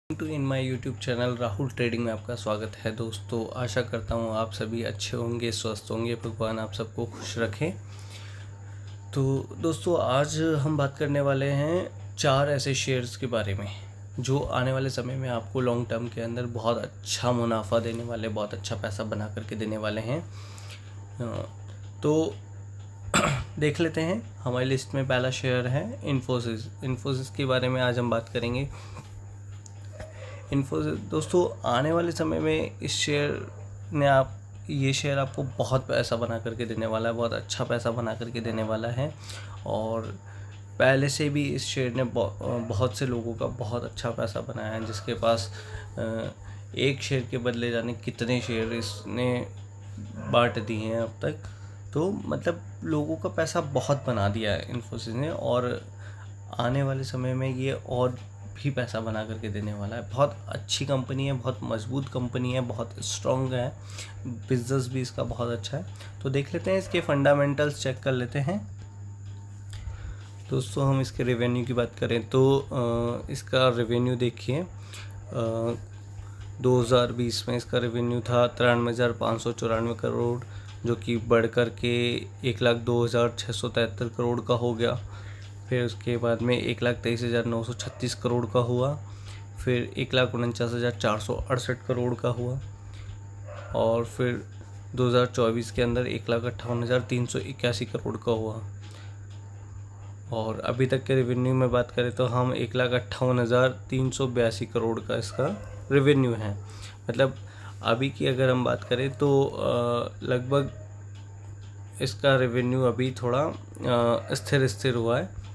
To in my YouTube channel Rahul trading में आपका स्वागत है। दोस्तों, आशा करता हूँ आप सभी अच्छे होंगे, स्वस्थ होंगे, भगवान आप सबको खुश रखें। तो दोस्तों, आज हम बात करने वाले हैं 4 ऐसे शेयर्स के बारे में जो आने वाले समय में आपको लॉन्ग टर्म के अंदर बहुत अच्छा मुनाफा देने वाले, बहुत अच्छा पैसा बना करके देने वाले हैं। तो देख लेते हैं। हमारी लिस्ट में पहला शेयर है इन्फोसिस के बारे में आज हम बात करेंगे। इन्फोसिस दोस्तों, आने वाले समय में ये शेयर आपको बहुत पैसा बना करके देने वाला है, बहुत अच्छा पैसा बना करके देने वाला है। और पहले से भी इस शेयर ने बहुत से लोगों का बहुत अच्छा पैसा बनाया है, जिसके पास एक शेयर के बदले जाने कितने शेयर इसने बांट दिए हैं अब तक। तो मतलब लोगों का पैसा बहुत बना दिया है इन्फोसिस ने, और आने वाले समय में ये और भी पैसा बना करके देने वाला है। बहुत अच्छी कंपनी है, बहुत मजबूत कंपनी है, बहुत स्ट्रॉन्ग है, बिजनेस भी इसका बहुत अच्छा है। तो देख लेते हैं, इसके फंडामेंटल्स चेक कर लेते हैं। दोस्तों, हम इसके रेवेन्यू की बात करें तो इसका रेवेन्यू देखिए, 2020 में इसका रेवेन्यू था 93,594 करोड़, जो कि बढ़ कर के 1,02,673 करोड़ का हो गया। फिर उसके बाद में 1,23,936 करोड़ का हुआ, फिर 1,49,468 करोड़ का हुआ, और फिर 2024 के अंदर 1,58,381 करोड़ का हुआ। और अभी तक के रेवेन्यू में बात करें तो हम 1,58,382 करोड़ का इसका रेवेन्यू है। मतलब अभी की अगर हम बात करें तो लगभग इसका रेवेन्यू अभी थोड़ा स्थिर हुआ है,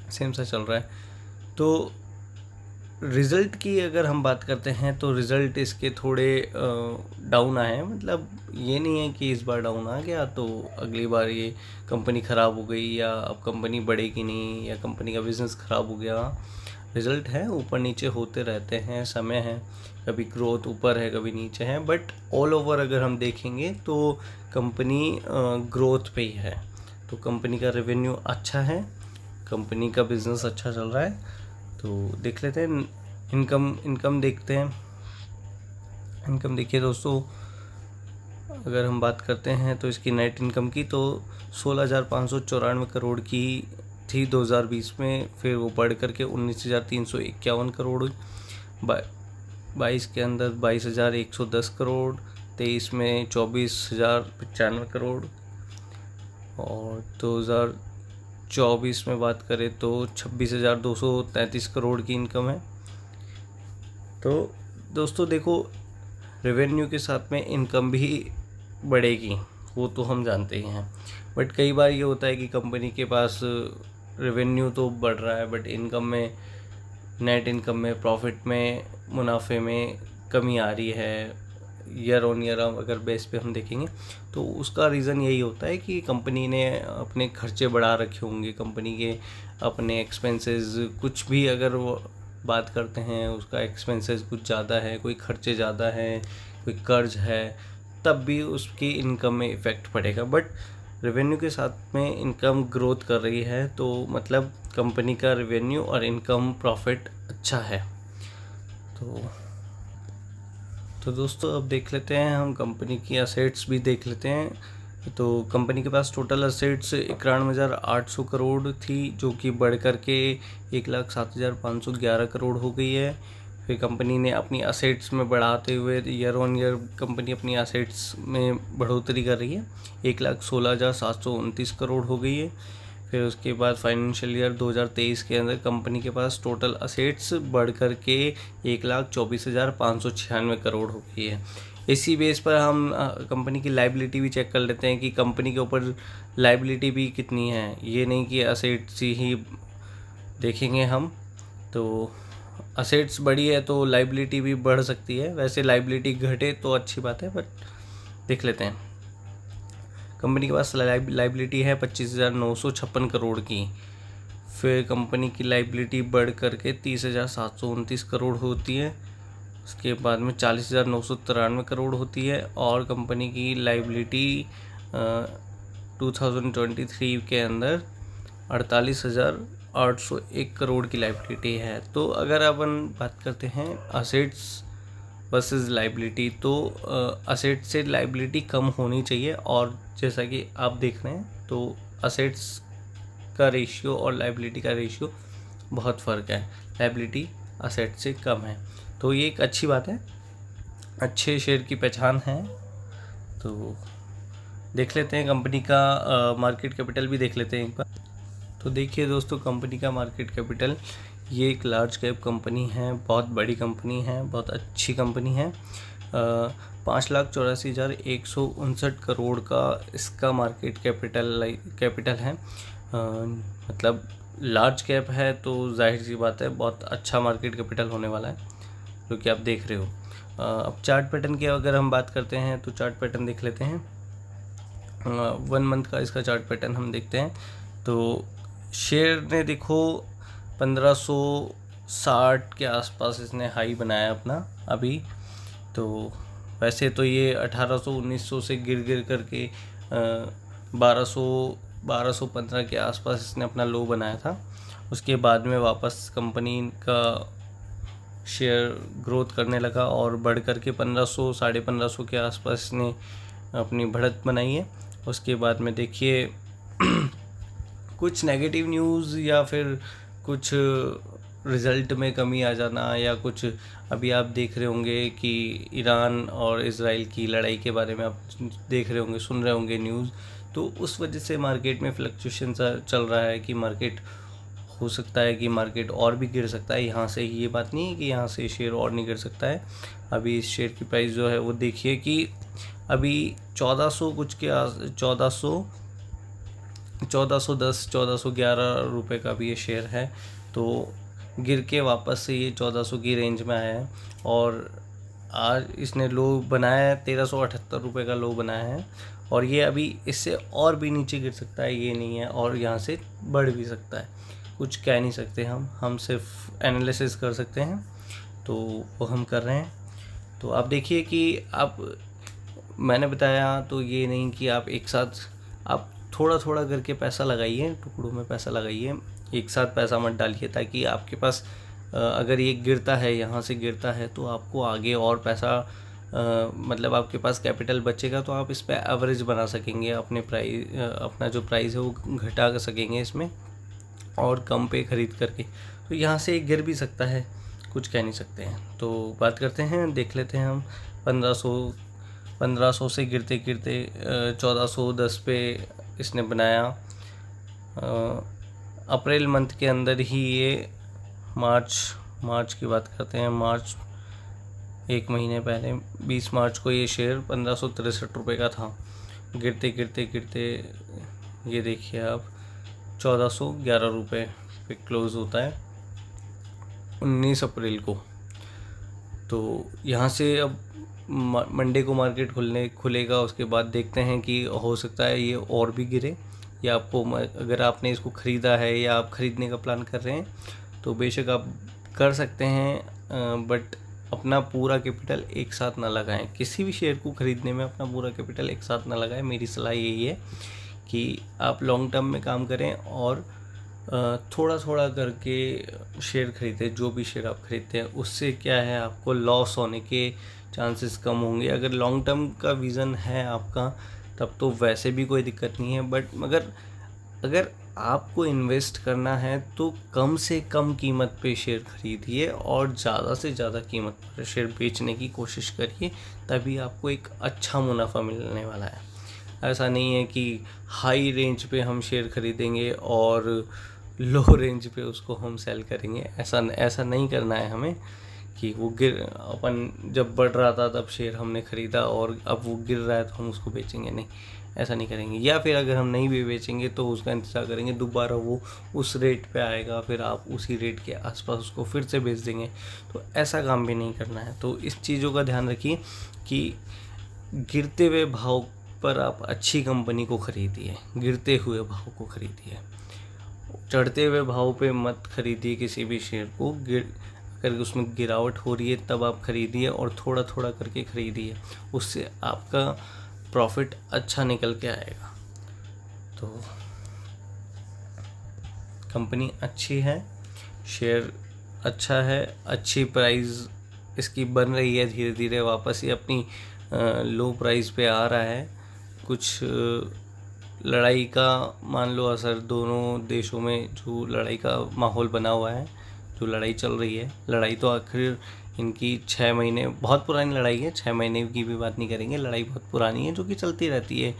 सेम सा चल रहा है। तो रिज़ल्ट की अगर हम बात करते हैं तो रिज़ल्ट इसके थोड़े डाउन आए हैं। मतलब ये नहीं है कि इस बार डाउन आ गया तो अगली बार ये कंपनी ख़राब हो गई या अब कंपनी बढ़ेगी नहीं या कंपनी का बिज़नेस ख़राब हो गया। रिज़ल्ट है, ऊपर नीचे होते रहते हैं, समय है, कभी ग्रोथ ऊपर है, कभी नीचे है, बट ऑल ओवर अगर हम देखेंगे तो कंपनी ग्रोथ पे ही है। तो कंपनी का रेवेन्यू अच्छा है, कंपनी का बिज़नेस अच्छा चल रहा है। तो देख लेते हैं इनकम देखते हैं। इनकम देखिए दोस्तों, अगर हम बात करते हैं तो इसकी नेट इनकम की तो 16,594 करोड़ की थी 2020 में, फिर वो बढ़ करके 19,351 करोड़, 22 के अंदर 22,110 करोड़, 23 में 24,095 करोड़, और 2024 में बात करें तो 26,233 करोड़ की इनकम है। तो दोस्तों देखो, रेवेन्यू के साथ में इनकम भी बढ़ेगी, वो तो हम जानते ही हैं, बट कई बार ये होता है कि कंपनी के पास रेवेन्यू तो बढ़ रहा है बट इनकम में, नेट इनकम में, प्रॉफिट में, मुनाफे में कमी आ रही है। ईयर ऑन ईयर अगर बेस पे हम देखेंगे तो उसका रीज़न यही होता है कि कंपनी ने अपने खर्चे बढ़ा रखे होंगे, कंपनी के अपने एक्सपेंसेस, कुछ भी अगर वो बात करते हैं उसका एक्सपेंसेस कुछ ज़्यादा है, कोई खर्चे ज़्यादा हैं, कोई कर्ज है, तब भी उसकी इनकम में इफ़ेक्ट पड़ेगा। बट रेवेन्यू के साथ में इनकम ग्रोथ कर रही है, तो मतलब कंपनी का रेवेन्यू और इनकम प्रॉफिट अच्छा है। तो दोस्तों, अब देख लेते हैं हम कंपनी की असेट्स भी देख लेते हैं। तो कंपनी के पास टोटल असेट्स 91,800 करोड़ थी, जो कि बढ़ कर के 1,07,511 करोड़ हो गई है। फिर कंपनी ने अपनी असेट्स में बढ़ाते हुए ईयर ऑन ईयर कंपनी अपनी असेट्स में बढ़ोतरी कर रही है, 1,16,729 करोड़ हो गई है। फिर उसके बाद फाइनेंशियल ईयर 2023 के अंदर कंपनी के पास टोटल असेट्स बढ़ कर के 1,24,596 करोड़ हो गई है। इसी बेस पर हम कंपनी की लाइबिलिटी भी चेक कर लेते हैं कि कंपनी के ऊपर लाइबिलिटी भी कितनी है। ये नहीं कि असेट्स ही देखेंगे हम, तो असेट्स बढ़ी है तो लाइबिलिटी भी बढ़ सकती है। वैसे लाइबिलिटी घटे तो अच्छी बात है, बट देख लेते हैं। कंपनी के पास लाइबिलिटी है 25,956 करोड़ की। फिर कंपनी की लाइबिलिटी बढ़ करके 30,729 करोड़ होती है। उसके बाद में 40,993 करोड़ होती है, और कंपनी की लाइबिलिटी 2023 के अंदर 48,000 801 करोड़ की लाइबिलिटी है। तो अगर अपन बात करते हैं असेट्स वर्सेस लाइबिलिटी, तो असेट से लाइबिलिटी कम होनी चाहिए, और जैसा कि आप देख रहे हैं तो असेट्स का रेशियो और लाइबिलिटी का रेशियो बहुत फ़र्क है, लाइबिलिटी असेट से कम है। तो ये एक अच्छी बात है, अच्छे शेयर की पहचान है। तो देख लेते हैं कंपनी का मार्केट कैपिटल भी देख लेते हैं एक बार। तो देखिए दोस्तों, कंपनी का मार्केट कैपिटल, ये एक लार्ज कैप कंपनी है, बहुत बड़ी कंपनी है, बहुत अच्छी कंपनी है। 5,84,159 करोड़ का इसका मार्केट कैपिटल है। मतलब लार्ज कैप है तो जाहिर सी बात है बहुत अच्छा मार्केट कैपिटल होने वाला है, जो कि आप देख रहे हो। अब चार्ट पैटर्न की अगर हम बात करते हैं तो चार्ट पैटर्न देख लेते हैं। 1 मंथ का इसका चार्ट पैटर्न हम देखते हैं तो शेयर ने देखो 1560 के आसपास इसने हाई बनाया अपना अभी। तो वैसे तो ये 1800-1900 से गिर करके 1215 के आसपास इसने अपना लो बनाया था। उसके बाद में वापस कंपनी का शेयर ग्रोथ करने लगा और बढ़ करके 1500 साढ़े 1500 के आसपास इसने अपनी बढ़त बनाई है। उसके बाद में देखिए कुछ नेगेटिव न्यूज़ या फिर कुछ रिज़ल्ट में कमी आ जाना, या कुछ अभी आप देख रहे होंगे कि ईरान और इज़राइल की लड़ाई के बारे में आप देख रहे होंगे, सुन रहे होंगे न्यूज़, तो उस वजह से मार्केट में फ्लक्चुएशन चल रहा है कि मार्केट हो सकता है कि मार्केट और भी गिर सकता है यहाँ से। ये बात नहीं है कि यहाँ से शेयर और नहीं गिर सकता है। अभी इस शेयर की प्राइस जो है वो देखिए कि अभी 1400 कुछ के 1410-1411 रुपये का भी ये शेयर है। तो गिर के वापस से ये 1400 की रेंज में आया है, और आज इसने लो बनाया है 1378 रुपये का लो बनाया है, और ये अभी इससे और भी नीचे गिर सकता है, ये नहीं है, और यहाँ से बढ़ भी सकता है। कुछ कह नहीं सकते हम सिर्फ एनालिसिस कर सकते हैं, तो वो हम कर रहे हैं। तो आप देखिए कि आप, मैंने बताया तो ये नहीं कि आप एक साथ आप थोड़ा थोड़ा करके पैसा लगाइए, टुकड़ों में पैसा लगाइए, एक साथ पैसा मत डालिए, ताकि आपके पास अगर ये गिरता है, यहाँ से गिरता है, तो आपको आगे और पैसा मतलब आपके पास कैपिटल बचेगा, तो आप इस पर एवरेज बना सकेंगे, अपने अपना जो प्राइस है वो घटा सकेंगे इसमें, और कम पे ख़रीद करके। तो यहाँ से गिर भी सकता है, कुछ कह नहीं सकते हैं। तो बात करते हैं, देख लेते हैं हम 1500 से गिरते गिरते 1410 पे इसने बनाया। अप्रैल मंथ के अंदर ही ये मार्च की बात करते हैं, मार्च एक महीने पहले 20 मार्च को ये शेयर 1563 रुपये का था। गिरते गिरते गिरते ये देखिए आप 1411 रुपये पे क्लोज़ होता है 19 अप्रैल को। तो यहाँ से अब मंडे को मार्केट खुलेगा, उसके बाद देखते हैं कि हो सकता है ये और भी गिरे, या आपको अगर आपने इसको ख़रीदा है या आप ख़रीदने का प्लान कर रहे हैं तो बेशक आप कर सकते हैं, बट अपना पूरा कैपिटल एक साथ ना लगाएं। किसी भी शेयर को ख़रीदने में अपना पूरा कैपिटल एक साथ ना लगाएं। मेरी सलाह यही है कि आप लॉन्ग टर्म में काम करें और थोड़ा थोड़ा करके शेयर खरीदें। जो भी शेयर आप खरीदते हैं उससे क्या है, आपको लॉस होने के चांसेस कम होंगे। अगर लॉन्ग टर्म का विज़न है आपका तब तो वैसे भी कोई दिक्कत नहीं है, बट मगर अगर आपको इन्वेस्ट करना है तो कम से कम कीमत पे शेयर खरीदिए और ज़्यादा से ज़्यादा कीमत पर शेयर बेचने की कोशिश करिए, तभी आपको एक अच्छा मुनाफा मिलने वाला है। ऐसा नहीं है कि हाई रेंज पे हम शेयर खरीदेंगे और लो रेंज पे उसको हम सेल करेंगे। ऐसा नहीं करना है हमें कि वो अपन जब बढ़ रहा था तब शेयर हमने ख़रीदा और अब वो गिर रहा है तो हम उसको बेचेंगे, नहीं, ऐसा नहीं करेंगे। या फिर अगर हम नहीं भी बेचेंगे तो उसका इंतज़ार करेंगे, दोबारा वो उस रेट पे आएगा, फिर आप उसी रेट के आसपास उसको फिर से बेच देंगे। तो ऐसा काम भी नहीं करना है। तो इस चीज़ों का ध्यान रखिए कि गिरते हुए भाव पर आप अच्छी कंपनी को ख़रीदिए, गिरते हुए भाव को ख़रीदिए, चढ़ते हुए भाव पे मत खरीदिए किसी भी शेयर को। अगर उसमें गिरावट हो रही है तब आप ख़रीदिए और थोड़ा थोड़ा करके ख़रीदिए, उससे आपका प्रॉफिट अच्छा निकल के आएगा। तो कंपनी अच्छी है, शेयर अच्छा है, अच्छी प्राइस इसकी बन रही है, धीरे धीरे वापस ये अपनी लो प्राइस पे आ रहा है। कुछ लड़ाई का मान लो असर, दोनों देशों में जो लड़ाई का माहौल बना हुआ है, जो लड़ाई चल रही है, लड़ाई तो आखिर इनकी 6 महीने, बहुत पुरानी लड़ाई है, 6 महीने की भी बात नहीं करेंगे, लड़ाई बहुत पुरानी है जो कि चलती रहती है।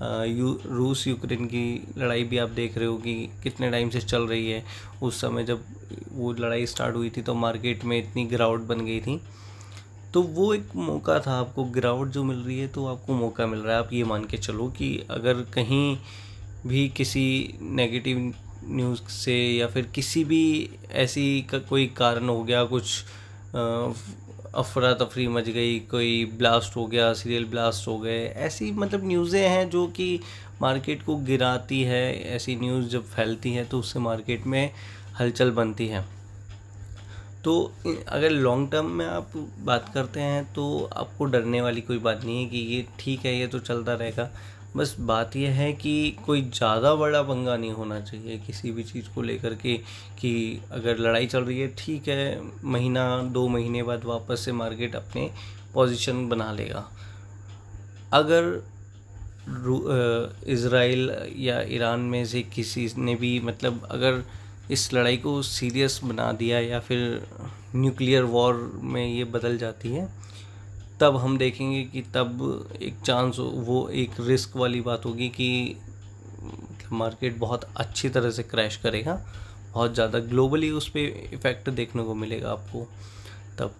रूस यूक्रेन की लड़ाई भी आप देख रहे हो कि कितने टाइम से चल रही है। उस समय जब वो लड़ाई स्टार्ट हुई थी तो मार्केट में इतनी गिरावट बन गई थी, तो वो एक मौका था। आपको गिरावट जो मिल रही है तो आपको मौका मिल रहा है। आप ये मान के चलो कि अगर कहीं भी किसी नेगेटिव न्यूज़ से या फिर किसी भी ऐसी का कोई कारण हो गया, कुछ अफरा तफरी मच गई, कोई ब्लास्ट हो गया, सीरियल ब्लास्ट हो गए, ऐसी मतलब न्यूज़ें हैं जो कि मार्केट को गिराती है। ऐसी न्यूज़ जब फैलती है तो उससे मार्केट में हलचल बनती है। तो अगर लॉन्ग टर्म में आप बात करते हैं तो आपको डरने वाली कोई बात नहीं है कि ये ठीक है, ये तो चलता रहेगा। बस बात यह है कि कोई ज़्यादा बड़ा पंगा नहीं होना चाहिए किसी भी चीज़ को लेकर के, कि अगर लड़ाई चल रही है ठीक है, महीना 2 महीने बाद वापस से मार्केट अपने पोजीशन बना लेगा। अगर इज़राइल या ईरान में से किसी ने भी मतलब अगर इस लड़ाई को सीरियस बना दिया या फिर न्यूक्लियर वॉर में ये बदल जाती है, तब हम देखेंगे कि तब एक चांस, वो एक रिस्क वाली बात होगी कि मार्केट बहुत अच्छी तरह से क्रैश करेगा, बहुत ज़्यादा ग्लोबली उस पर इफ़ेक्ट देखने को मिलेगा आपको तब।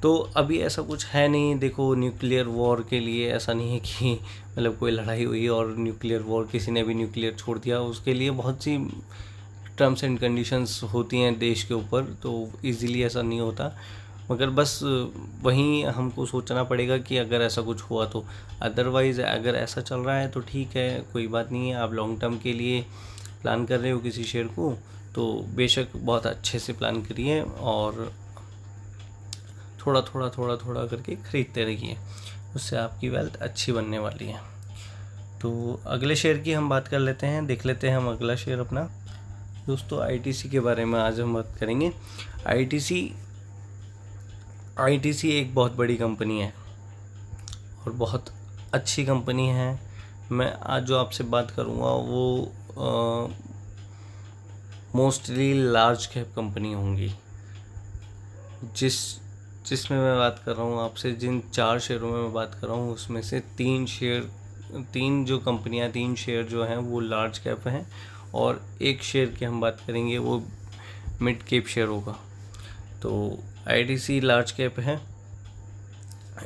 तो अभी ऐसा कुछ है नहीं। देखो, न्यूक्लियर वॉर के लिए ऐसा नहीं है कि मतलब कोई लड़ाई हुई और न्यूक्लियर वॉर, किसी ने भी न्यूक्लियर छोड़ दिया, उसके लिए बहुत सी टर्म्स एंड कंडीशंस होती हैं देश के ऊपर, तो इजीली ऐसा नहीं होता। मगर बस वहीं हमको सोचना पड़ेगा कि अगर ऐसा कुछ हुआ तो। अदरवाइज़ अगर ऐसा चल रहा है तो ठीक है, कोई बात नहीं है। आप लॉन्ग टर्म के लिए प्लान कर रहे हो किसी शेयर को तो बेशक बहुत अच्छे से प्लान करिए और थोड़ा थोड़ा करके ख़रीदते रहिए, उससे आपकी वेल्थ अच्छी बनने वाली है। तो अगले शेयर की हम बात कर लेते हैं, देख लेते हैं हम अगला शेयर अपना। दोस्तों, आईटीसी के बारे में आज हम बात करेंगे। आईटीसी एक बहुत बड़ी कंपनी है और बहुत अच्छी कंपनी है। मैं आज जो आपसे बात करूँगा वो मोस्टली लार्ज कैप कंपनी होंगी। जिसमें मैं बात कर रहा हूँ आपसे, जिन 4 शेयरों में मैं बात कर रहा हूँ उसमें से 3 शेयर जो हैं वो लार्ज कैप हैं और 1 शेयर की हम बात करेंगे वो मिड कैप शेयर होगा। तो आईटीसी लार्ज कैप है।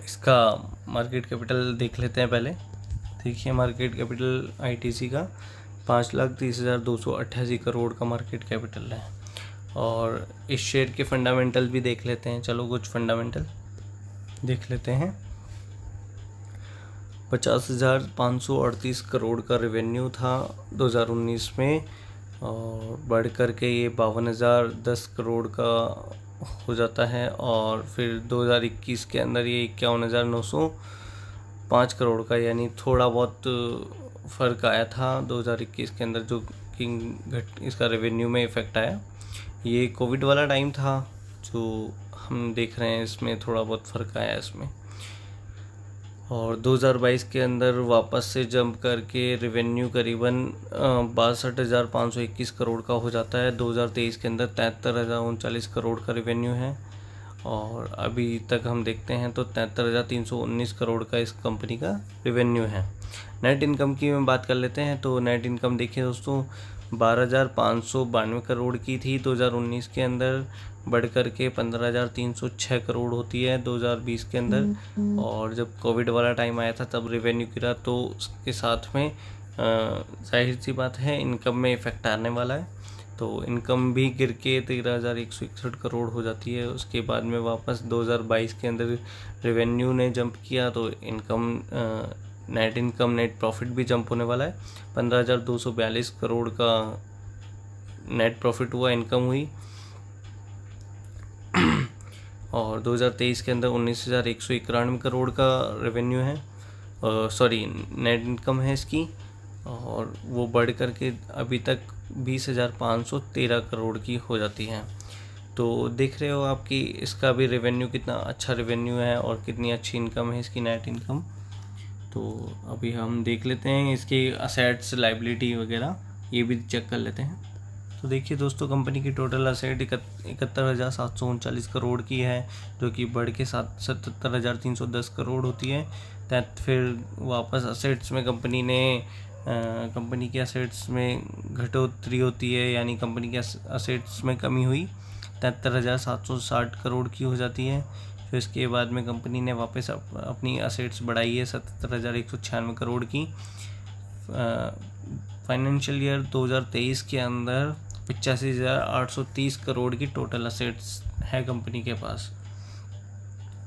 इसका मार्केट कैपिटल देख लेते हैं पहले। देखिए, मार्केट कैपिटल आईटीसी का 5,30,288 करोड़ का मार्केट कैपिटल है। और इस शेयर के फंडामेंटल भी देख लेते हैं। चलो कुछ फंडामेंटल देख लेते हैं। 50,538 करोड़ का रेवेन्यू था 2019 में और बढ़ कर के ये 52,010 करोड़ का हो जाता है। और फिर 2021 के अंदर ये 51,905 करोड़ का, यानी थोड़ा बहुत फ़र्क आया था 2021 के अंदर, जो कि इसका रेवेन्यू में इफ़ेक्ट आया। ये कोविड वाला टाइम था जो हम देख रहे हैं, इसमें थोड़ा बहुत फ़र्क आया इसमें। और 2022 के अंदर वापस से जंप करके रेवेन्यू करीबन 62,521 करोड़ का हो जाता है। 2023 के अंदर 73,039 करोड़ का रेवेन्यू है और अभी तक हम देखते हैं तो 73,319 करोड़ का इस कंपनी का रेवेन्यू है। नेट इनकम की मैं बात कर लेते हैं। तो नेट इनकम देखिए दोस्तों, 12,592 करोड़ की थी 2019 के अंदर, बढ़ कर के 15,306 करोड़ होती है 2020 के अंदर। और जब कोविड वाला टाइम आया था तब रेवेन्यू गिरा, तो उसके साथ में जाहिर सी बात है इनकम में इफ़ेक्ट आने वाला है। तो इनकम भी गिर के 13,161 करोड़ हो जाती है। उसके बाद में वापस 2022 के अंदर रेवेन्यू ने जंप किया तो नेट इनकम, नेट प्रॉफिट भी जंप होने वाला है। 15,242 करोड़ का नेट प्रॉफिट हुआ, इनकम हुई। और 2023 के अंदर 19,191 करोड़ का रेवेन्यू है, नेट इनकम है इसकी। और वो बढ़ कर के अभी तक 20,513 करोड़ की हो जाती है। तो देख रहे हो आपकी इसका भी रेवेन्यू कितना अच्छा रेवेन्यू है और कितनी अच्छी इनकम है इसकी, नेट इनकम। तो अभी हम देख लेते हैं इसकी असेट्स, लाइबिलिटी वगैरह, ये भी चेक कर लेते हैं। तो देखिए दोस्तों, कंपनी की टोटल असेट 71,739 करोड़ की है, जो कि बढ़ के 77,310 करोड़ होती है। दैट फिर वापस असेट्स में कंपनी के असेट्स में घटोतरी होती है, यानी कंपनी के असेट्स में कमी हुई, 73,760 करोड़ की हो जाती है। फिर इसके बाद में कंपनी ने वापस अपनी असेट्स बढ़ाई है 77,196 करोड़ की। फाइनेंशियल ईयर 2023 के अंदर 85,830 करोड़ की टोटल असेट्स है कंपनी के पास।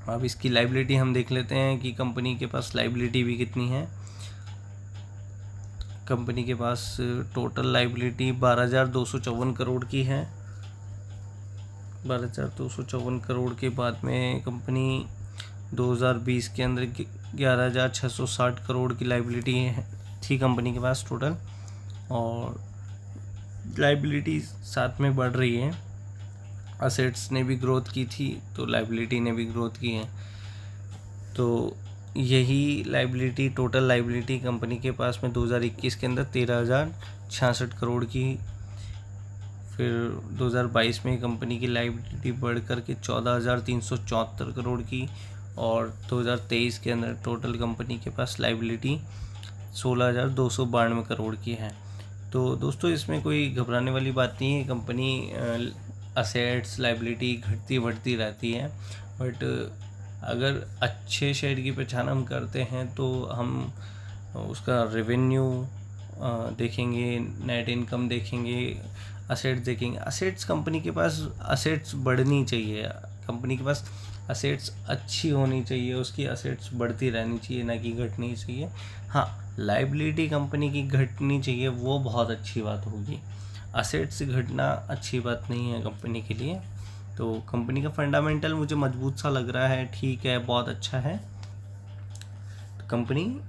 अब इसकी लाइबिलिटी हम देख लेते हैं कि कंपनी के पास लाइबिलिटी भी कितनी है। कंपनी के पास टोटल लाइबिलिटी 12,254 करोड़ की है। 12,254 करोड़ के बाद में कंपनी 2020 के अंदर 11,660 करोड़ की लाइबिलिटी थी कंपनी के पास टोटल, और लाइबिलिटी साथ में बढ़ रही है। असेट्स ने भी ग्रोथ की थी तो लाइबिलिटी ने भी ग्रोथ की है। तो यही लाइबिलिटी, टोटल लाइबिलिटी कंपनी के पास में 2021 के अंदर 13,066 करोड़ की। फिर 2022 में कंपनी की लाइबिलिटी बढ़ कर के 14,374 करोड़ की, और 2023 के अंदर टोटल कंपनी के पास लाइबिलिटी 16,292 करोड़ की है। तो दोस्तों, इसमें कोई घबराने वाली बात नहीं है। कंपनी असेट्स, लाइबिलिटी घटती बढ़ती रहती है, बट अगर अच्छे शेयर की पहचान हम करते हैं तो हम उसका रेवेन्यू देखेंगे, नेट इनकम देखेंगे, असेट्स देखेंगे। असेट्स, कंपनी के पास असेट्स बढ़नी चाहिए, कंपनी के पास असेट्स अच्छी होनी चाहिए, उसकी असेट्स बढ़ती रहनी चाहिए, ना कि घटनी चाहिए। हाँ, लाइबिलिटी कंपनी की घटनी चाहिए, वो बहुत अच्छी बात होगी। असेट्स घटना अच्छी बात नहीं है कंपनी के लिए। तो कंपनी का फंडामेंटल मुझे मजबूत सा लग रहा है, ठीक है, बहुत अच्छा है। तो कंपनी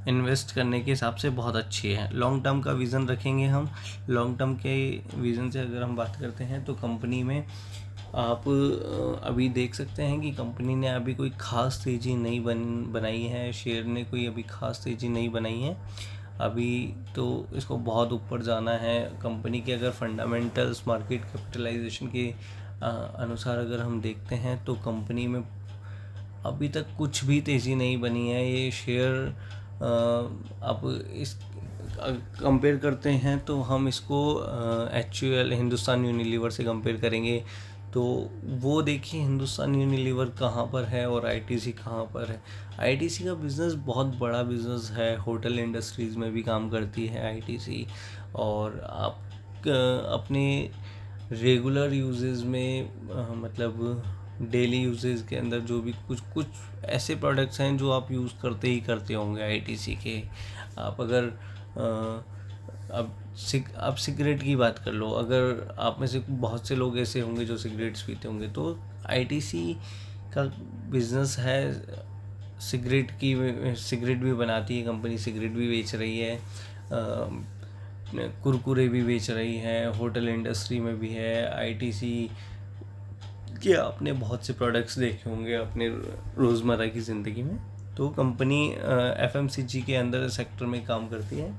इन्वेस्ट करने के हिसाब से बहुत अच्छी है। लॉन्ग टर्म का विज़न रखेंगे हम। लॉन्ग टर्म के विज़न से अगर हम बात करते हैं तो कंपनी में आप अभी देख सकते हैं कि कंपनी ने अभी कोई ख़ास तेज़ी नहीं बनाई है, शेयर ने कोई अभी ख़ास तेज़ी नहीं बनाई है अभी। तो इसको बहुत ऊपर जाना है। कंपनी के अगर फंडामेंटल्स, मार्केट कैपिटलाइजेशन के अनुसार अगर हम देखते हैं तो कंपनी में अभी तक कुछ भी तेज़ी नहीं बनी है। ये शेयर आप इस कंपेयर करते हैं तो हम इसको HUL, हिंदुस्तान यूनिलीवर से कंपेयर करेंगे तो वो देखिए हिंदुस्तान यूनिलीवर कहाँ पर है और ITC कहाँ पर है। ITC का बिज़नेस बहुत बड़ा बिज़नेस है, होटल इंडस्ट्रीज़ में भी काम करती है ITC, और आप अपने रेगुलर यूजेस में मतलब डेली यूजेस के अंदर जो भी कुछ ऐसे प्रोडक्ट्स हैं जो आप यूज़ करते होंगे ITC के। आप अगर अब सिगरेट की बात कर लो, अगर आप में से बहुत से लोग ऐसे होंगे जो सिगरेट्स पीते होंगे, तो ITC का बिज़नेस है। सिगरेट भी बनाती है कंपनी, सिगरेट भी बेच रही है, कुरकुरे भी बेच रही है, होटल इंडस्ट्री में भी है। ITC के आपने बहुत से प्रोडक्ट्स देखे होंगे अपने रोज़मर्रा की ज़िंदगी में। तो कंपनी FMCG के अंदर सेक्टर में काम करती है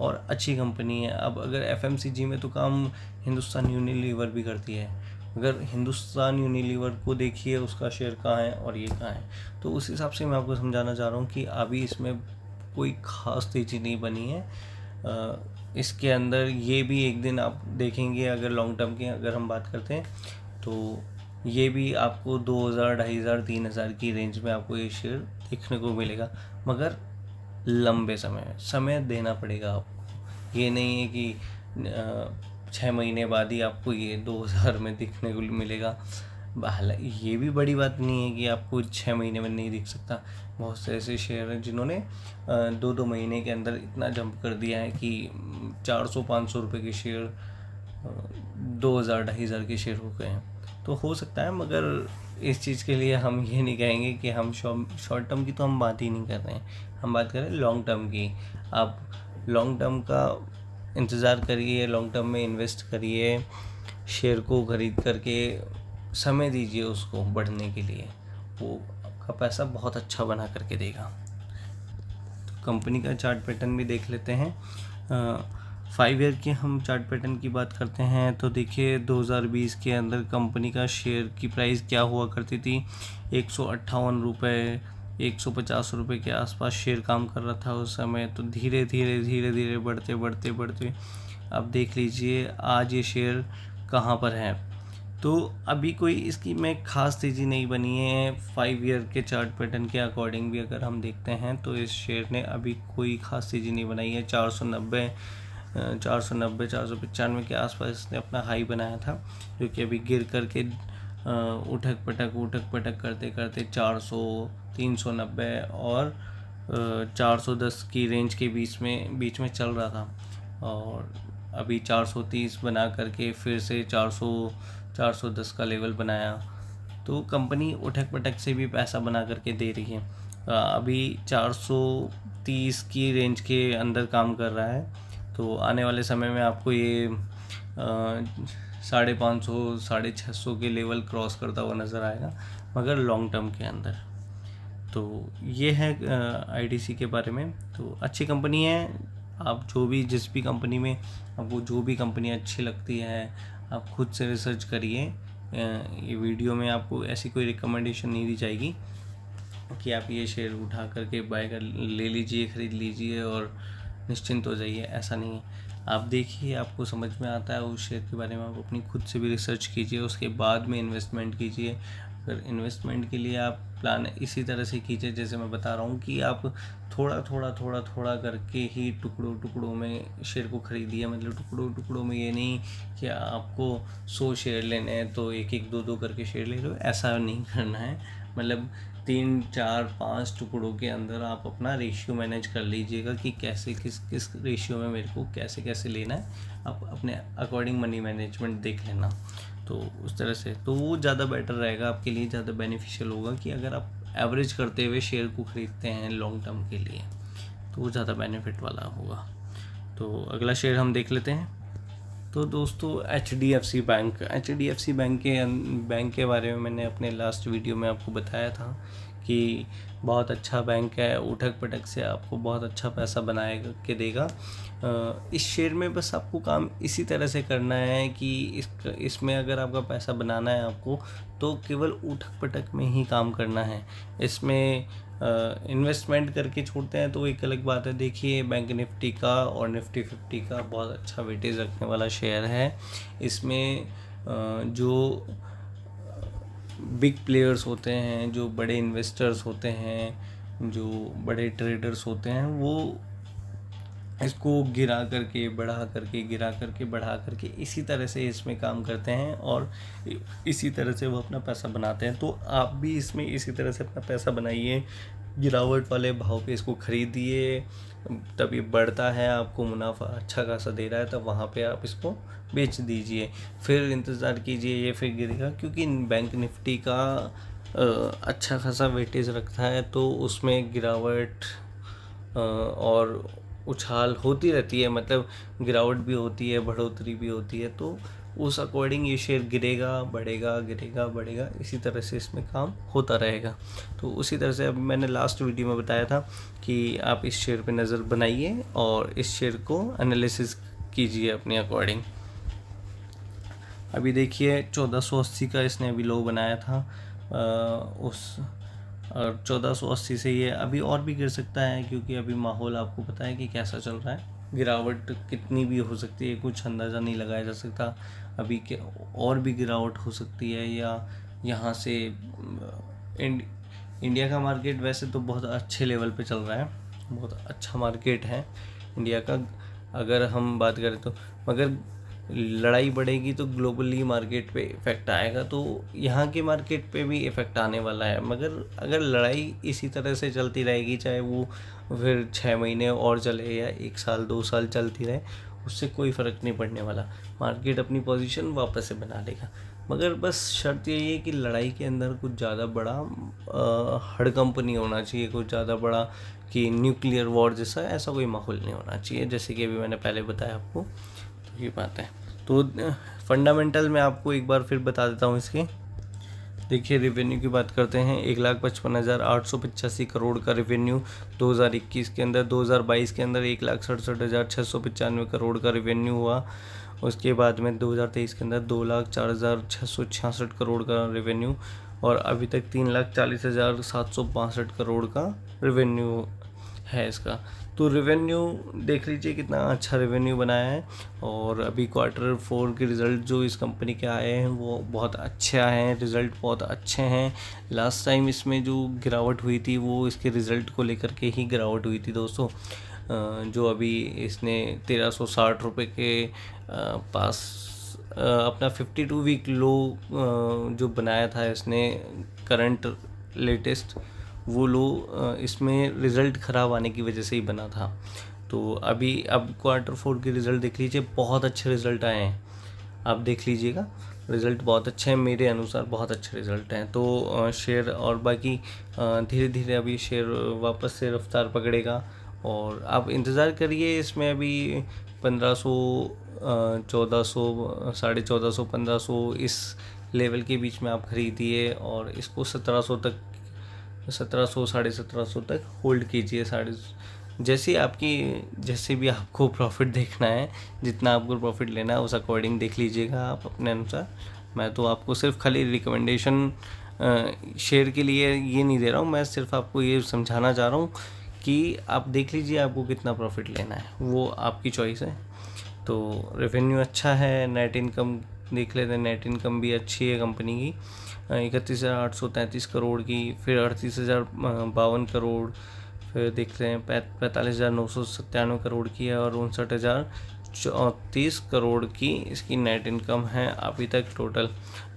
और अच्छी कंपनी है। अब अगर FMCG में तो काम हिंदुस्तान यूनिलीवर भी करती है। अगर हिंदुस्तान यूनिलीवर को देखिए, उसका शेयर कहाँ है और ये कहाँ है, तो उस हिसाब से मैं आपको समझाना चाह रहा हूँ कि अभी इसमें कोई ख़ास तेज़ी नहीं बनी है। इसके अंदर ये भी एक दिन आप देखेंगे, अगर लॉन्ग टर्म की अगर हम बात करते हैं तो ये भी आपको 2,000, 2,500, 3,000 की रेंज में आपको ये शेयर देखने को मिलेगा, मगर लंबे समय देना पड़ेगा आपको। ये नहीं है कि 6 महीने बाद ही आपको ये 2,000 में दिखने को मिलेगा। हालांकि ये भी बड़ी बात नहीं है कि आपको 6 महीने में नहीं दिख सकता। बहुत से ऐसे शेयर हैं जिन्होंने 2-2 महीने के अंदर इतना जंप कर दिया है कि 400-500 रुपये के शेयर 2,000, 2,500 के शेयर हो गए हैं। तो हो सकता है, मगर इस चीज़ के लिए हम ये नहीं कहेंगे कि हम शॉर्ट टर्म की तो हम बात ही नहीं कर रहे हैं, हम बात कर रहे हैं लॉन्ग टर्म की। आप लॉन्ग टर्म का इंतज़ार करिए, लॉन्ग टर्म में इन्वेस्ट करिए, शेयर को खरीद करके समय दीजिए उसको बढ़ने के लिए, वो आपका पैसा बहुत अच्छा बना करके देगा। तो कंपनी का चार्ट पैटर्न भी देख लेते हैं। 5 ईयर के हम चार्ट पैटर्न की बात करते हैं तो देखिए 2020 के अंदर कंपनी का शेयर की प्राइस क्या हुआ करती थी, 158 रुपये, 150 रुपये के आसपास शेयर काम कर रहा था उस समय। तो धीरे धीरे बढ़ते बढ़ते बढ़ते अब देख लीजिए आज ये शेयर कहाँ पर है। तो अभी कोई इसकी में ख़ास तेज़ी नहीं बनी है। 5 ईयर के चार्ट पैटर्न के अकॉर्डिंग भी अगर हम देखते हैं तो इस शेयर ने अभी कोई ख़ास तेज़ी नहीं बनाई है। 490 495 के आसपास इसने अपना हाई बनाया था, जो कि अभी गिर करके उठक पटक करते करते 400, 390 और 410 की रेंज के बीच में चल रहा था, और अभी 430 बना करके फिर से 410 का लेवल बनाया। तो कंपनी उठक पटक से भी पैसा बना करके दे रही है। अभी 430 की रेंज के अंदर काम कर रहा है। तो आने वाले समय में आपको ये 550, 650 के लेवल क्रॉस करता हुआ नज़र आएगा, मगर लॉन्ग टर्म के अंदर। तो ये है IDC के बारे में। तो अच्छी कंपनी है। आप जिस भी कंपनी में आपको जो भी कंपनी अच्छी लगती है आप खुद से रिसर्च करिए। ये वीडियो में आपको ऐसी कोई रिकमेंडेशन नहीं दी जाएगी कि आप ये शेयर उठा करके बाय कर ले लीजिए, ख़रीद लीजिए और निश्चिंत हो जाइए, ऐसा नहीं है। आप देखिए, आपको समझ में आता है उस शेयर के बारे में, आप अपनी खुद से भी रिसर्च कीजिए, उसके बाद में इन्वेस्टमेंट कीजिए। अगर इन्वेस्टमेंट के लिए आप प्लान इसी तरह से कीजिए जैसे मैं बता रहा हूँ कि आप थोड़ा करके ही टुकड़ों में शेयर को खरीदिए। मतलब टुकड़ों में, ये नहीं कि आपको 100 शेयर लेने हैं तो एक 2 करके शेयर ले लो, ऐसा नहीं करना है। मतलब 3, 4, 5 टुकड़ों के अंदर आप अपना रेशियो मैनेज कर लीजिएगा कि कैसे किस रेशियो में मेरे को कैसे लेना है। आप अपने अकॉर्डिंग मनी मैनेजमेंट देख लेना। तो उस तरह से तो वो ज़्यादा बेटर रहेगा, आपके लिए ज़्यादा बेनिफिशियल होगा कि अगर आप एवरेज करते हुए शेयर को ख़रीदते हैं लॉन्ग टर्म के लिए, तो वो ज़्यादा बेनिफिट वाला होगा। तो अगला शेयर हम देख लेते हैं। तो दोस्तों HDFC बैंक के बारे में मैंने अपने लास्ट वीडियो में आपको बताया था कि बहुत अच्छा बैंक है, उठक पटक से आपको बहुत अच्छा पैसा बना के देगा। इस शेयर में बस आपको काम इसी तरह से करना है कि इसमें अगर आपका पैसा बनाना है आपको, तो केवल उठक पटक में ही काम करना है। इसमें इन्वेस्टमेंट करके छोड़ते हैं तो एक अलग बात है। देखिए बैंक निफ्टी का और निफ्टी 50 का बहुत अच्छा वेटेज रखने वाला शेयर है। इसमें जो बिग प्लेयर्स होते हैं, जो बड़े इन्वेस्टर्स होते हैं, जो बड़े ट्रेडर्स होते हैं, वो इसको गिरा करके बढ़ा करके इसी तरह से इसमें काम करते हैं और इसी तरह से वो अपना पैसा बनाते हैं। तो आप भी इसमें इसी तरह से अपना पैसा बनाइए, गिरावट वाले भाव पे इसको खरीदिए, तब ये बढ़ता है, आपको मुनाफा अच्छा खासा दे रहा है, तब वहाँ पे आप इसको बेच दीजिए। फिर इंतज़ार कीजिए ये फिर गिरेगा, क्योंकि बैंक निफ्टी का अच्छा खासा वेटेज रखता है, तो उसमें गिरावट और उछाल होती रहती है। मतलब गिरावट भी होती है, बढ़ोतरी भी होती है। तो उस अकॉर्डिंग ये शेयर गिरेगा, बढ़ेगा, इसी तरह से इसमें काम होता रहेगा। तो उसी तरह से अब मैंने लास्ट वीडियो में बताया था कि आप इस शेयर पे नज़र बनाइए और इस शेयर को एनालिसिस कीजिए अपने अकॉर्डिंग। अभी देखिए 1480 का इसने अभी लो बनाया था, उस 1480 से ये अभी और भी गिर सकता है, क्योंकि अभी माहौल आपको पता है कि कैसा चल रहा है। गिरावट कितनी भी हो सकती है, कुछ अंदाज़ा नहीं लगाया जा सकता। अभी के और भी गिरावट हो सकती है, या यहाँ से इंडिया का मार्केट वैसे तो बहुत अच्छे लेवल पे चल रहा है, बहुत अच्छा मार्केट है इंडिया का अगर हम बात करें तो। मगर लड़ाई बढ़ेगी तो ग्लोबली मार्केट पे इफ़ेक्ट आएगा, तो यहाँ के मार्केट पे भी इफ़ेक्ट आने वाला है। मगर अगर लड़ाई इसी तरह से चलती रहेगी, चाहे वो फिर 6 महीने और चले या 1 साल 2 साल चलती रहे, उससे कोई फ़र्क नहीं पड़ने वाला। मार्केट अपनी पोजीशन वापस से बना लेगा। मगर बस शर्त यही है कि लड़ाई के अंदर कुछ ज़्यादा बड़ा हड़कंप नहीं होना चाहिए, कुछ ज़्यादा बड़ा कि न्यूक्लियर वॉर जैसा ऐसा कोई माहौल नहीं होना चाहिए, जैसे कि अभी मैंने पहले बताया आपको। तो ये बात है। तो फंडामेंटल मैं आपको एक बार फिर बता देता हूँ इसके। देखिए रेवेन्यू की बात करते हैं, 1,55,885 करोड़ का रेवेन्यू 2021 के अंदर। 2022 के अंदर 1,67,695 करोड़ का रेवेन्यू हुआ। उसके बाद में 2023 के अंदर 2,04,666 करोड़ का रेवेन्यू, और अभी तक 3,40,762 करोड़ का रेवेन्यू है इसका। तो रेवेन्यू देख लीजिए कितना अच्छा रेवेन्यू बनाया है। और अभी Q4 के रिज़ल्ट जो इस कंपनी के आए हैं वो बहुत अच्छे आए हैं, रिज़ल्ट बहुत अच्छे हैं। लास्ट टाइम इसमें जो गिरावट हुई थी वो इसके रिज़ल्ट को लेकर के ही गिरावट हुई थी दोस्तों। जो अभी इसने 1,360 रुपये के पास अपना 52 वीक लो जो बनाया था इसने, करंट लेटेस्ट वो लो इसमें रिज़ल्ट ख़राब आने की वजह से ही बना था। तो अभी अब Q4 के रिज़ल्ट देख लीजिए, बहुत अच्छे रिज़ल्ट आए हैं। आप देख लीजिएगा, रिज़ल्ट बहुत अच्छे हैं, मेरे अनुसार बहुत अच्छे रिज़ल्ट हैं। तो शेयर और बाकी धीरे धीरे अभी शेयर वापस से रफ्तार पकड़ेगा, और आप इंतज़ार करिए। इसमें अभी 1,500 1,400 1450 1,500 इस लेवल के बीच में आप ख़रीदिए, और इसको 1,700 तक 1,700 1,750 तक होल्ड कीजिए। जैसे भी आपको प्रॉफिट देखना है, जितना आपको प्रॉफिट लेना है उस अकॉर्डिंग देख लीजिएगा आप अपने अनुसार। मैं तो आपको सिर्फ खाली रिकमेंडेशन शेयर के लिए ये नहीं दे रहा हूँ, मैं सिर्फ आपको ये समझाना चाह रहा हूँ कि आप देख लीजिए आपको कितना प्रॉफिट लेना है, वो आपकी चॉइस है। तो रेवेन्यू अच्छा है, नेट इनकम देख लेते हैं, नेट इनकम भी अच्छी है कंपनी की, 31,833 करोड़ की, फिर 38,052 करोड़, फिर देख रहे हैं 45,997 करोड़ की है, और 59,034 करोड़ की इसकी नेट इनकम है अभी तक टोटल।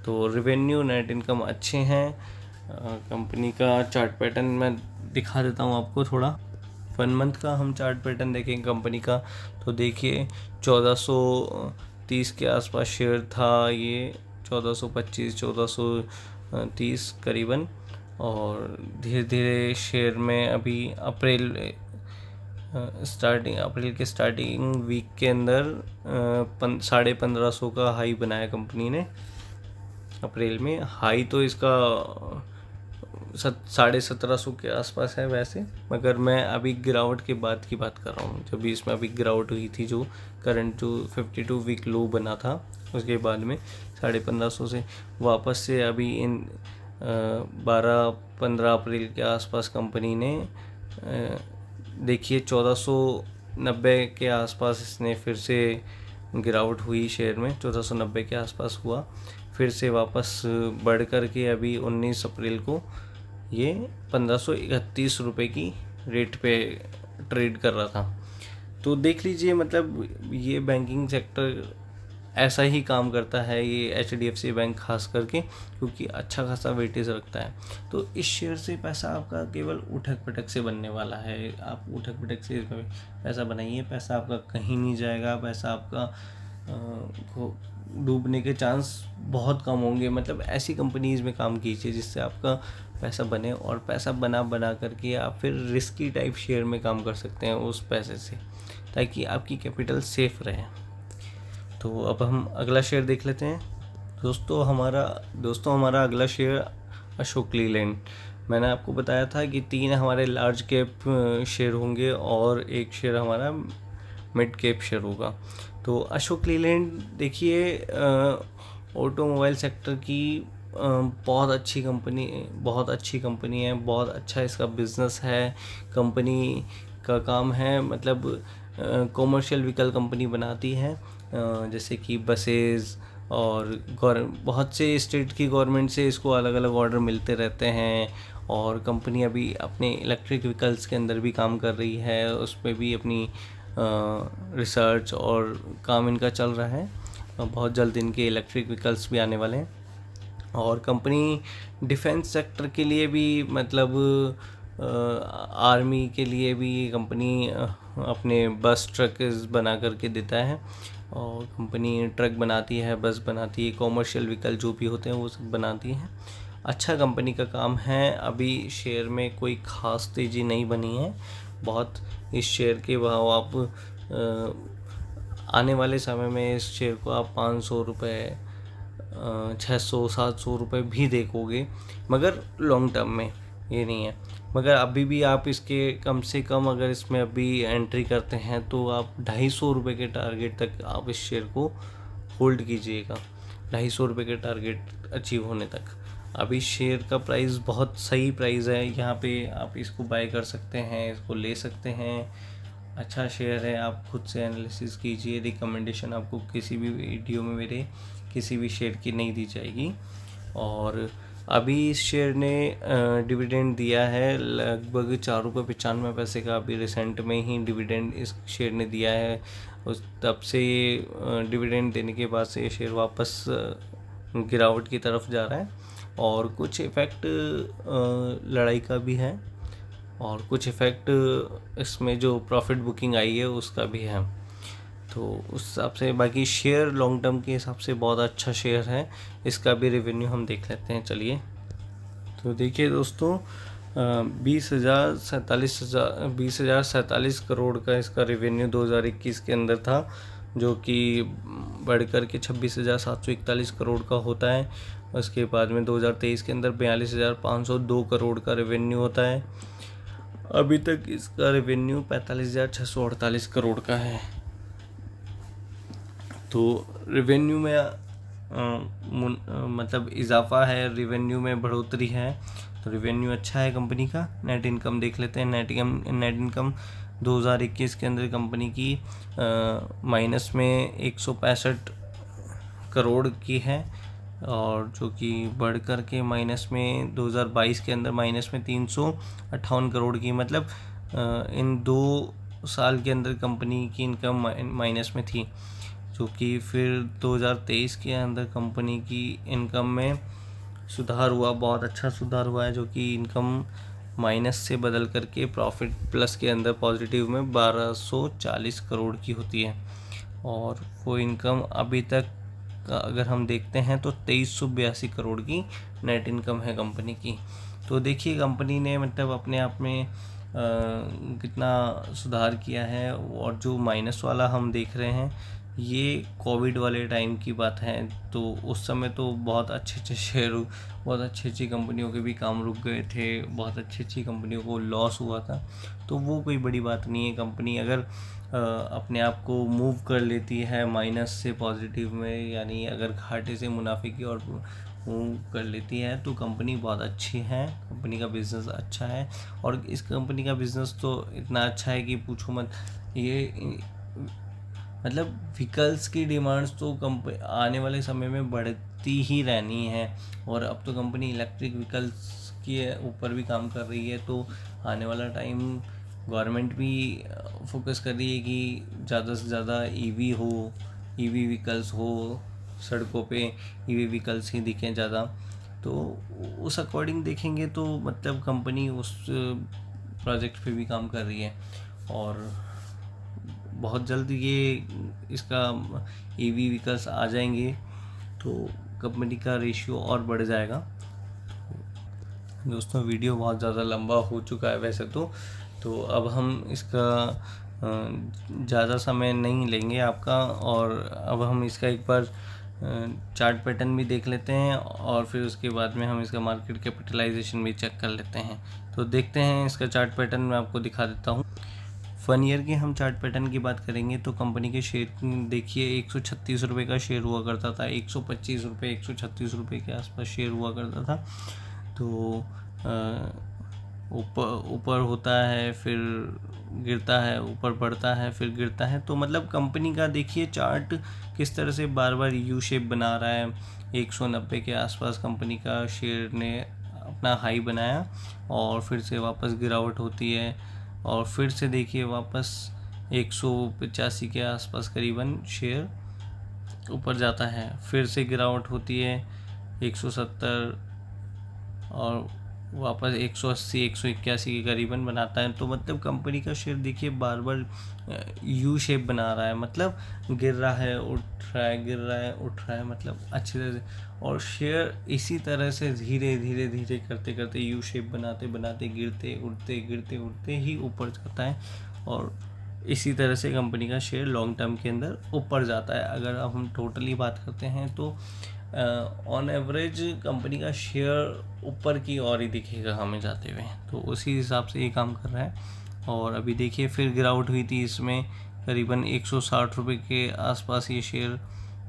तो रेवेन्यू, नेट इनकम अच्छे हैं। कंपनी का चार्ट पैटर्न मैं दिखा देता हूँ आपको थोड़ा। 1 मंथ का हम चार्ट पैटर्न देखेंगे कंपनी का, तो देखिए 1,430 के आसपास शेयर था, ये 1,425 1,430 करीबन, और धीरे धीरे शेयर में अभी अप्रैल के स्टार्टिंग वीक के अंदर 1,550 का हाई बनाया कंपनी ने अप्रैल में। हाई तो इसका 1,750 के आसपास है वैसे, मगर मैं अभी गिरावट के बाद की बात कर रहा हूँ, जब भी इसमें अभी गिरावट हुई थी, जो करंट जो 52 वीक लो बना था, उसके बाद में 1,550 से वापस से अभी इन 12-15 अप्रैल के आसपास कंपनी ने देखिए 1,490 के आसपास इसने फिर से गिरावट हुई शेयर में, 1,490 के आसपास हुआ, फिर से वापस बढ़ कर के अभी 19 अप्रैल को ये 1,531 रुपये की रेट पे ट्रेड कर रहा था। तो देख लीजिए, मतलब ये बैंकिंग सेक्टर ऐसा ही काम करता है, ये HDFC बैंक खास करके, क्योंकि अच्छा खासा वेटेज रखता है। तो इस शेयर से पैसा आपका केवल उठक पटक से बनने वाला है। आप उठक पटक से इसमें पैसा बनाइए, पैसा आपका कहीं नहीं जाएगा, पैसा आपका डूबने के चांस बहुत कम होंगे। मतलब ऐसी कंपनीज में काम कीजिए जिससे आपका पैसा बने, और पैसा बना करके आप फिर रिस्की टाइप शेयर में काम कर सकते हैं उस पैसे से, ताकि आपकी कैपिटल सेफ रहे। तो अब हम अगला शेयर देख लेते हैं। दोस्तों हमारा अगला शेयर अशोक लीलैंड। मैंने आपको बताया था कि 3 हमारे लार्ज कैप शेयर होंगे और एक शेयर हमारा मिड कैप शेयर होगा। तो अशोक लीलैंड देखिए ऑटोमोबाइल सेक्टर की बहुत अच्छी कंपनी है, बहुत अच्छा इसका बिज़नेस है। कंपनी का काम है, मतलब कॉमर्शियल व्हीकल कंपनी बनाती है, जैसे कि बसेस, और बहुत से स्टेट की गवर्नमेंट से इसको अलग अलग ऑर्डर मिलते रहते हैं। और कंपनी अभी अपने इलेक्ट्रिक व्हीकल्स के अंदर भी काम कर रही है, उस पर भी अपनी रिसर्च और काम इनका चल रहा है। बहुत जल्द इनके इलेक्ट्रिक व्हीकल्स भी आने वाले हैं। और कंपनी डिफेंस सेक्टर के लिए भी, मतलब आर्मी के लिए भी कंपनी अपने बस ट्रक बना करके देता है, और कंपनी ट्रक बनाती है, बस बनाती है, कॉमर्शियल व्हीकल जो भी होते हैं वो सब बनाती है। अच्छा कंपनी का काम है। अभी शेयर में कोई ख़ास तेज़ी नहीं बनी है बहुत। इस शेयर के भाव आप आने वाले समय में इस शेयर को आप 500 रुपये, 600-700 रुपये भी देखोगे, मगर लॉन्ग टर्म में ये नहीं है। मगर अभी भी आप इसके कम से कम अगर इसमें अभी एंट्री करते हैं तो आप 250 रुपये के टारगेट तक आप इस शेयर को होल्ड कीजिएगा, 250 रुपये के टारगेट अचीव होने तक। अभी शेयर का प्राइस बहुत सही प्राइस है, यहाँ पे आप इसको बाय कर सकते हैं, इसको ले सकते हैं। अच्छा शेयर है, आप खुद से एनालिसिस कीजिए। रिकमेंडेशन आपको किसी भी वीडियो में मेरे किसी भी शेयर की नहीं दी जाएगी। और अभी इस शेयर ने डिविडेंड दिया है लगभग 4.95 रुपये का। अभी रिसेंट में ही डिविडेंड इस शेयर ने दिया है। उस तब से डिविडेंड देने के बाद से ये शेयर वापस गिरावट की तरफ जा रहा है। और कुछ इफ़ेक्ट लड़ाई का भी है, और कुछ इफ़ेक्ट इसमें जो प्रॉफिट बुकिंग आई है उसका भी है। तो उस हिसाब से बाकी शेयर लॉन्ग टर्म के हिसाब से बहुत अच्छा शेयर है। इसका भी रेवेन्यू हम देख लेते हैं, चलिए। तो देखिए दोस्तों, 20,047 करोड़ का इसका रेवेन्यू 2021 के अंदर था, जो कि बढ़कर के 26,741 करोड़ का होता है। उसके बाद में 2023 के अंदर 42,502 करोड़ का रेवेन्यू होता है। अभी तक इसका रेवेन्यू 45,648 करोड़ का है। तो रेवेन्यू में मतलब इजाफा है, रेवेन्यू में बढ़ोतरी है। तो रेवेन्यू अच्छा है कंपनी का। नेट इनकम देख लेते हैं। नेट इनकम 2021 के अंदर कंपनी की माइनस में 165 करोड़ की है, और जो कि बढ़ कर के माइनस में 2022 के अंदर माइनस में 358 करोड़ की। मतलब इन 2 साल के अंदर कंपनी की इनकम माइनस में थी, जो कि फिर 2023 के अंदर कंपनी की इनकम में सुधार हुआ, बहुत अच्छा सुधार हुआ है, जो कि इनकम माइनस से बदल करके प्रॉफिट प्लस के अंदर पॉजिटिव में 1240 करोड़ की होती है। और वो इनकम अभी तक अगर हम देखते हैं तो 2382 करोड़ की नेट इनकम है कंपनी की। तो देखिए कंपनी ने मतलब अपने आप में कितना सुधार किया है। और जो माइनस वाला हम देख रहे हैं ये कोविड वाले टाइम की बात है। तो उस समय तो बहुत अच्छे शेयर, बहुत अच्छी कंपनियों के भी काम रुक गए थे, बहुत अच्छी कंपनियों को लॉस हुआ था। तो वो कोई बड़ी बात नहीं है। कंपनी अगर अपने आप को मूव कर लेती है माइनस से पॉजिटिव में, यानी अगर घाटे से मुनाफे की ओर मूव कर लेती है, तो कंपनी बहुत अच्छी है, कंपनी का बिज़नेस अच्छा है। और इस कंपनी का बिज़नेस तो इतना अच्छा है कि पूछो मत। ये मतलब व्हीकल्स की डिमांड्स तो आने वाले समय में बढ़ती ही रहनी है। और अब तो कंपनी इलेक्ट्रिक व्हीकल्स के ऊपर भी काम कर रही है। तो आने वाला टाइम गवर्नमेंट भी फोकस कर रही है कि ज़्यादा से ज़्यादा ईवी व्हीकल्स हो, सड़कों पे ईवी व्हीकल्स ही दिखें ज़्यादा। तो उस अकॉर्डिंग देखेंगे तो मतलब कंपनी उस प्रोजेक्ट पे भी काम कर रही है। और बहुत जल्द ये इसका ईवी व्हीकल्स आ जाएंगे तो कंपनी का रेशियो और बढ़ जाएगा। दोस्तों वीडियो बहुत ज़्यादा लंबा हो चुका है वैसे तो अब हम इसका ज़्यादा समय नहीं लेंगे आपका। और अब हम इसका एक बार चार्ट पैटर्न भी देख लेते हैं, और फिर उसके बाद में हम इसका मार्केट कैपिटलाइजेशन भी चेक कर लेते हैं। तो देखते हैं इसका चार्ट पैटर्न मैं आपको दिखा देता हूँ। 1 ईयर के हम चार्ट पैटर्न की बात करेंगे तो कंपनी के शेयर देखिए 136 रुपये का शेयर हुआ करता था, 125 रुपये, 136 रुपये के आसपास शेयर हुआ करता था। तो ऊपर होता है, फिर गिरता है, ऊपर बढ़ता है, फिर गिरता है। तो मतलब कंपनी का देखिए चार्ट किस तरह से बार बार यू शेप बना रहा है। 190 के आसपास कंपनी का शेयर ने अपना हाई बनाया, और फिर से वापस गिरावट होती है, और फिर से देखिए वापस 185 के आसपास करीबन शेयर ऊपर जाता है, फिर से गिरावट होती है 170, और वापस 180 181 के करीबन बनाता है। तो मतलब कंपनी का शेयर देखिए बार बार यू शेप बना रहा है, मतलब गिर रहा है उठ रहा है, गिर रहा है उठ रहा है, मतलब अच्छी तरह से। और शेयर इसी तरह से धीरे धीरे धीरे करते करते यू शेप बनाते बनाते गिरते उठते गिरते उठते ही ऊपर जाता है। और इसी तरह से कंपनी का शेयर लॉन्ग टर्म के अंदर ऊपर जाता है। अगर हम टोटली बात करते हैं तो ऑन एवरेज कंपनी का शेयर ऊपर की ओर ही दिखेगा हमें जाते हुए, तो उसी हिसाब से ये काम कर रहा है। और अभी देखिए फिर गिरावट हुई थी इसमें, करीबन 160 रुपये के आसपास ये शेयर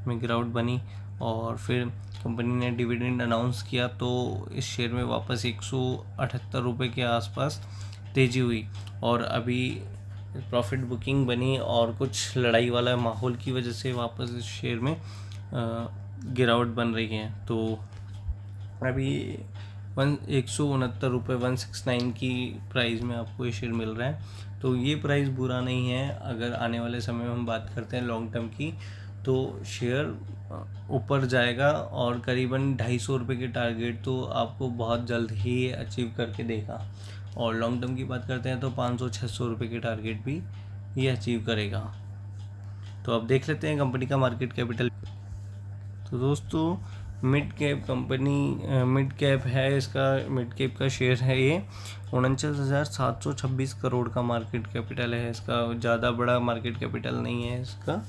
में गिरावट बनी। और फिर कंपनी ने डिविडेंड अनाउंस किया तो इस शेयर में वापस 178 रुपये के आसपास तेज़ी हुई। और अभी प्रॉफिट बुकिंग बनी और कुछ लड़ाई वाला माहौल की वजह से वापस इस शेयर में गिरावट बन रही है। तो अभी 169 रुपये 169 की प्राइस में आपको ये शेयर मिल रहा है। तो ये प्राइस बुरा नहीं है। अगर आने वाले समय में हम बात करते हैं लॉन्ग टर्म की, तो शेयर ऊपर जाएगा और करीबन 250 रुपये के टारगेट तो आपको बहुत जल्द ही अचीव करके देगा। और लॉन्ग टर्म की बात करते हैं तो 500-600 रुपये के टारगेट भी ये अचीव करेगा। तो अब देख लेते हैं कंपनी का मार्केट कैपिटल। तो दोस्तों mid cap company, mid cap है इसका, मिड कैप का शेयर है ये। 49,726 करोड़ का मार्केट कैपिटल है इसका। ज़्यादा बड़ा मार्केट कैपिटल नहीं है इसका,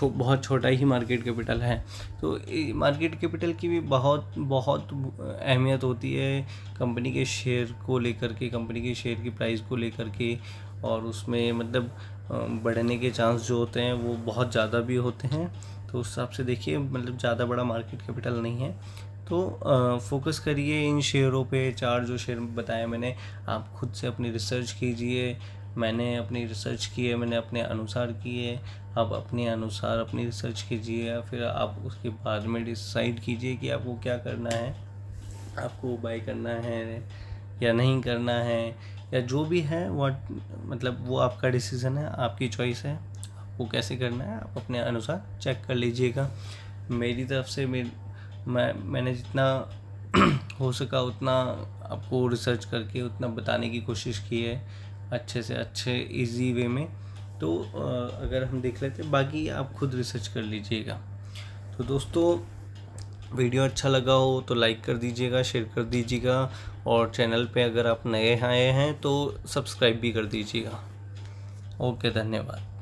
बहुत छोटा ही मार्केट कैपिटल है। तो मार्केट कैपिटल की भी बहुत बहुत अहमियत होती है कंपनी के शेयर को लेकर के, कंपनी के शेयर की प्राइस को लेकर के। और उसमें मतलब बढ़ने के चांस जो होते हैं वो बहुत ज़्यादा भी होते हैं। तो उस हिसाब से देखिए मतलब ज़्यादा बड़ा मार्केट कैपिटल नहीं है। तो फोकस करिए इन शेयरों पे। 4 जो शेयर बताए मैंने, आप खुद से अपनी रिसर्च कीजिए। मैंने अपनी रिसर्च की है, मैंने अपने अनुसार की है। आप अपने अनुसार अपनी रिसर्च कीजिए, या फिर आप उसके बाद में डिसाइड कीजिए कि आपको क्या करना है, आपको बाय करना है या नहीं करना है, या जो भी है मतलब वो आपका डिसीज़न है, आपकी चॉइस है। आपको कैसे करना है आप अपने अनुसार चेक कर लीजिएगा। मेरी तरफ से मैंने जितना हो सका उतना आपको रिसर्च करके उतना बताने की कोशिश की है, अच्छे से अच्छे इजी वे में। तो अगर हम देख लेते हैं, बाकी आप खुद रिसर्च कर लीजिएगा। तो दोस्तों वीडियो अच्छा लगा हो तो लाइक कर दीजिएगा, शेयर कर दीजिएगा, और चैनल पे अगर आप नए आए हैं तो सब्सक्राइब भी कर दीजिएगा। ओके, धन्यवाद।